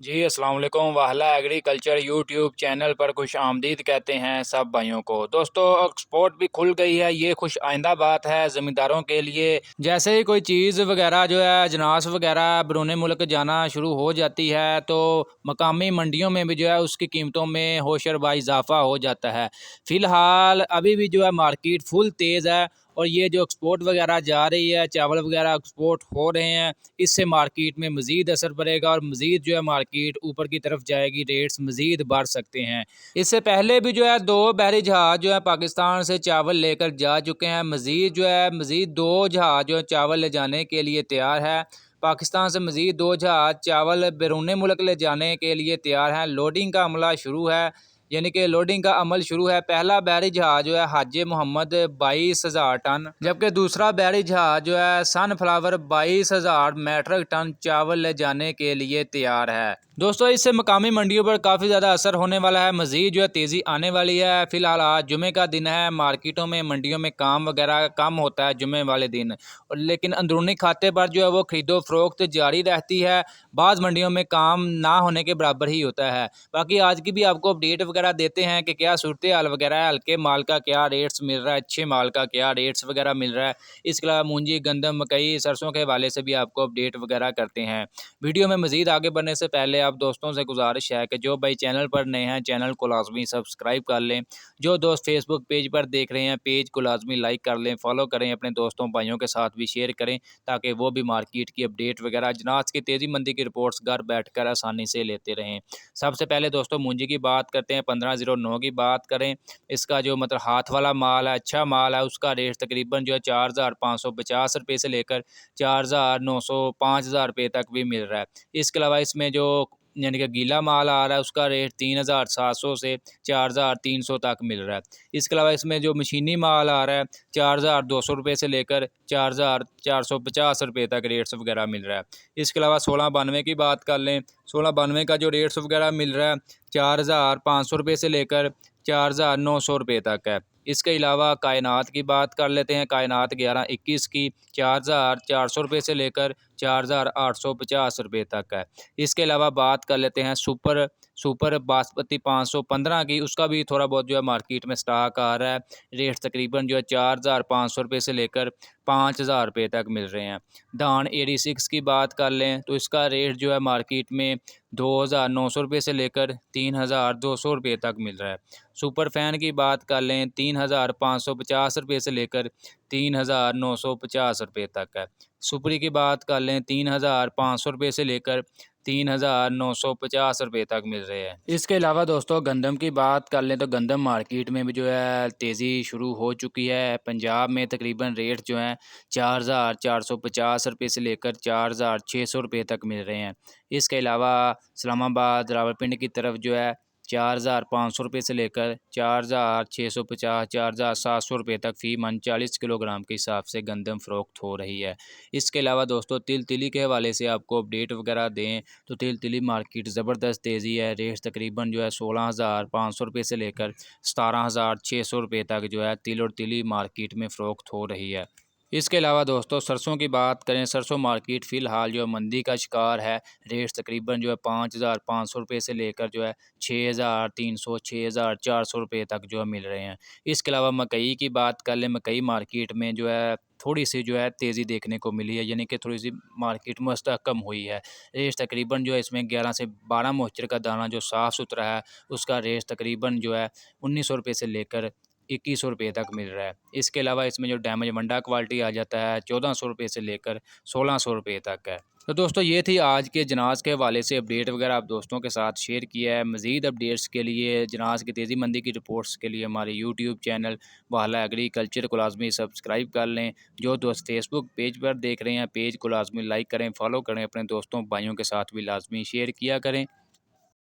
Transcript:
जी अस्सलाम वालेकुम। वाहला agriculture YouTube channel पर खुश आमदीद कहते हैं सब भाइयों को। दोस्तों एक्सपोर्ट भी खुल गई है, ये खुश आइंदा बात है ज़मींदारों के लिए। जैसे ही कोई चीज़ वगैरह जो है अजनास वगैरह बैरून मुल्क जाना शुरू हो जाती है तो मकामी मंडियों में भी जो है उसकी कीमतों में होशर बा इजाफा हो जाता है। फ़िलहाल अभी भी जो है मार्केट फुल तेज़ है और ये जो एक्सपोर्ट वगैरह जा रही है, चावल वगैरह एक्सपोर्ट हो रहे हैं, इससे मार्केट में मज़ीद असर पड़ेगा और मज़ीद जो है मार्केट ऊपर की तरफ जाएगी, रेट्स मज़ीद बढ़ सकते हैं। इससे पहले भी जो है 2 बहरी जहाज़ जो है पाकिस्तान से चावल लेकर जा चुके हैं। मज़ीद 2 जहाज़ जो है चावल ले जाने के लिए तैयार है। पाकिस्तान से मज़ीद 2 जहाज़ चावल बैरून मुल्क ले जाने के लिए तैयार हैं। लोडिंग का अमला शुरू है, यानी कि लोडिंग का अमल शुरू है। पहला बहरी जहाज़ जो है हाजी मोहम्मद 22,000 टन, जबकि दूसरा बहरी जहाज़ जो है सनफ्लावर 22,000 मेट्रिक टन चावल ले जाने के लिए तैयार है। दोस्तों इससे मकामी मंडियों पर काफ़ी ज़्यादा असर होने वाला है, मज़ीद जो है तेज़ी आने वाली है। फ़िलहाल आज जुमे का दिन है, मार्केटों में मंडियों में काम वगैरह कम होता है जुमे वाले दिन, और लेकिन अंदरूनी खाते पर जो है वो खरीदो फरोख्त जारी रहती है। बाज़ मंडियों में काम ना होने के बराबर ही होता है। बाकी आज की भी आपको अपडेट वगैरह देते हैं कि क्या सूरत हाल वगैरह है, हल्के माल का क्या रेट्स मिल रहा है, अच्छे माल का क्या रेट्स वगैरह मिल रहा है। इसके अलावा मूंजी, गंदम, मकई, सरसों के हवाले से भी आपको अपडेट वगैरह करते हैं। वीडियो में मज़ीद आगे बढ़ने से पहले आप दोस्तों से गुजारिश है कि जो भाई चैनल पर नए हैं चैनल को लाजमी सब्सक्राइब कर लें। जो दोस्त फेसबुक पेज पर देख रहे हैं पेज को लाजमी लाइक कर लें, फॉलो करें, अपने दोस्तों भाइयों के साथ भी शेयर करें ताकि वो भी मार्केट की अपडेट वगैरह अजनास की तेज़ी मंदी की रिपोर्ट्स घर बैठ कर आसानी से लेते रहें। सबसे पहले दोस्तों मूंजी की बात करते हैं। 1509 की बात करें, इसका जो मतलब हाथ वाला माल है, अच्छा माल है, उसका रेट तकरीबन जो है 4,550 रुपये से लेकर 4,900 5,000 रुपये तक भी मिल रहा है। इसके अलावा इसमें जो यानी कि गीला माल आ रहा है उसका रेट 3,700 से 4,300 तक मिल रहा है। इसके अलावा इसमें जो मशीनी माल आ रहा है 4,200 रुपये से लेकर 4,450 रुपये तक रेट्स वगैरह मिल रहा है। इसके अलावा 1692 की बात कर लें, 1692 का जो रेट्स वगैरह मिल रहा है 4,500 रुपये से लेकर 4,900 रुपये तक है। इसके अलावा कायनात की बात कर लेते हैं। कायनात 1121 की 4,400 रुपये से लेकर 4,850 रुपये तक है। इसके अलावा बात कर लेते हैं सुपर सुपर बासमती 515 की, उसका भी थोड़ा बहुत जो है मार्केट में स्टॉक आ रहा है। रेट तकरीबन जो है 4,500 रुपये से लेकर 5,000 रुपये तक मिल रहे हैं। धान 86 की बात कर लें तो इसका रेट जो है मार्केट में 2,900 रुपये से लेकर 3,200 रुपये तक मिल रहा है। सुपर फैन की बात कर लें 3,550 रुपये से लेकर 3,950 रुपये तक है। सुपरी की बात कर लें 3,500 रुपये से लेकर 3,950 रुपये तक मिल रहे हैं। इसके अलावा दोस्तों गंदम की बात कर लें तो गंदम मार्केट में भी जो है तेज़ी शुरू हो चुकी है। पंजाब में तकरीबन रेट जो हैं 4,450 रुपये से लेकर 4,600 रुपये तक मिल रहे हैं। इसके अलावा इस्लामाबाद, रावलपिंडी की तरफ जो है 4,500 रुपये से लेकर 4,650 4,700 रुपये तक फ़ी मन 40 किलोग्राम के हिसाब से गंदम फ़रोख्त हो रही है। इसके अलावा दोस्तों तिल तिली के हवाले से आपको अपडेट वगैरह दें तो तिल तिली मार्केट ज़बरदस्त तेज़ी है। रेट तकरीबन जो है 16,500 रुपये से लेकर 17,600 रुपये तक जो है तिल और तिली मार्केट में फ़रोख्त हो रही है। इसके अलावा दोस्तों सरसों की बात करें, सरसों मार्केट फ़िलहाल जो है मंदी का शिकार है। रेट तकरीबन जो है 5,500 रुपये से लेकर जो है 6,300 6,400 रुपये तक जो है मिल रहे हैं। इसके अलावा मकई की बात कर लें, मकई मार्केट में जो है थोड़ी सी जो है तेज़ी देखने को मिली है, यानी कि थोड़ी सी मार्केट मुस्तहकम हुई है। रेट तकरीबन जो है इसमें 11 से 12 मोइस्चर का दाना जो साफ़ सुथरा है उसका रेट तकरीबन जो है 1,900 रुपये से लेकर 2,100 रुपये तक मिल रहा है। इसके अलावा इसमें जो डैमेज मंडा क्वालिटी आ जाता है 1,400 रुपये से लेकर 1,600 रुपये तक है। तो दोस्तों ये थी आज के जनाज़ के हवाले से अपडेट वगैरह आप दोस्तों के साथ शेयर किया है। मज़ीद अपडेट्स के लिए जनाज़ की तेज़ी मंदी की रिपोर्ट्स के लिए हमारे यूट्यूब चैनल वाला एग्रीकल्चर को लाजमी सब्सक्राइब कर लें। जो दोस्त फेसबुक पेज पर देख रहे हैं पेज को लाजमी लाइक करें, फॉलो करें, अपने दोस्तों भाइयों के साथ भी लाजमी शेयर किया करें।